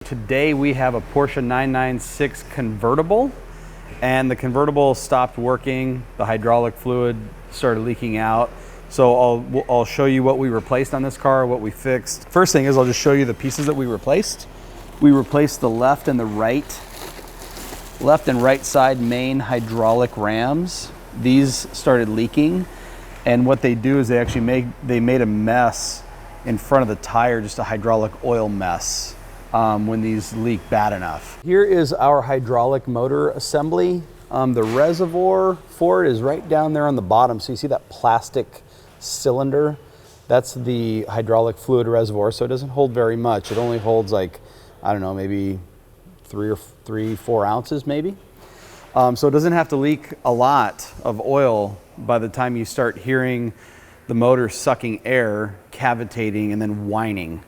today we have a Porsche 996 convertible, and the convertible stopped working. The hydraulic fluid started leaking out. So I'll show you what we replaced on this car, what we fixed. First thing is I'll just show you the pieces that we replaced. We replaced the left and right side main hydraulic rams. These started leaking, and what they do is they actually made a mess in front of the tire, just a hydraulic oil mess when these leak bad enough. Here is our hydraulic motor assembly. The reservoir for it is right down there on the bottom. So you see that plastic cylinder? That's the hydraulic fluid reservoir. So it doesn't hold very much. It only holds like, I don't know, maybe 4 ounces maybe. So it doesn't have to leak a lot of oil by the time you start hearing the motor sucking air, cavitating, and then whining.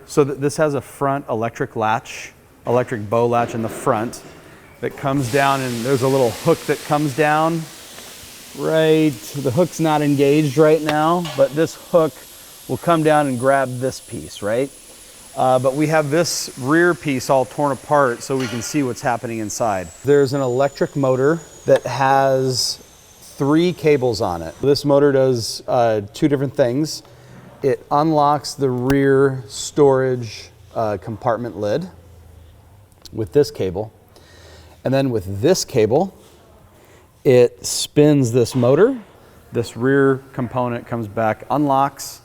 So this has a front electric bow latch in the front that comes down, and there's a little hook that comes down. Right, the hook's not engaged right now, but this hook will come down and grab this piece, right? But we have this rear piece all torn apart so we can see what's happening inside. There's an electric motor that has 3 cables on it. This motor does 2 different things. It unlocks the rear storage compartment lid with this cable. And then with this cable, it spins this motor. This rear component comes back, unlocks,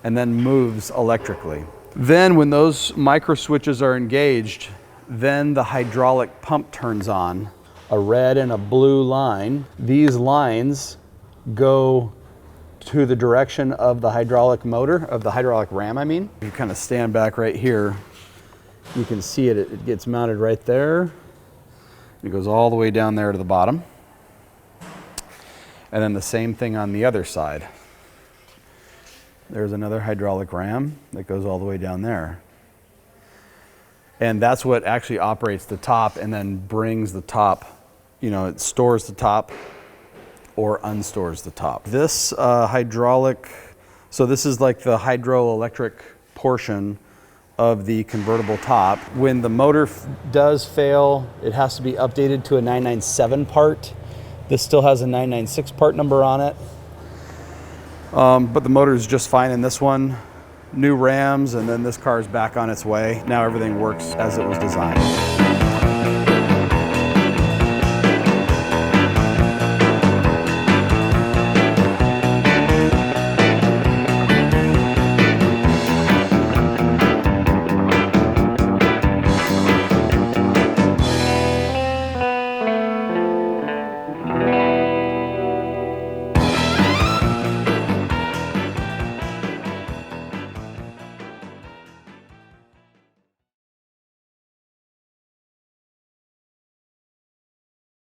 and then moves electrically. Then when those micro switches are engaged, then the hydraulic pump turns on. A red and a blue line. These lines go to the direction of the hydraulic motor, of the hydraulic ram, I mean. If you kind of stand back right here, you can see it. It gets mounted right there. It goes all the way down there to the bottom. And then the same thing on the other side. There's another hydraulic ram that goes all the way down there. And that's what actually operates the top and then brings the top, it stores the top or unstores the top. This hydraulic, so this is like the hydroelectric portion of the convertible top. When the motor does fail, it has to be updated to a 997 part. This still has a 996 part number on it. But the motor is just fine in this one. New rams, and then this car is back on its way. Now everything works as it was designed.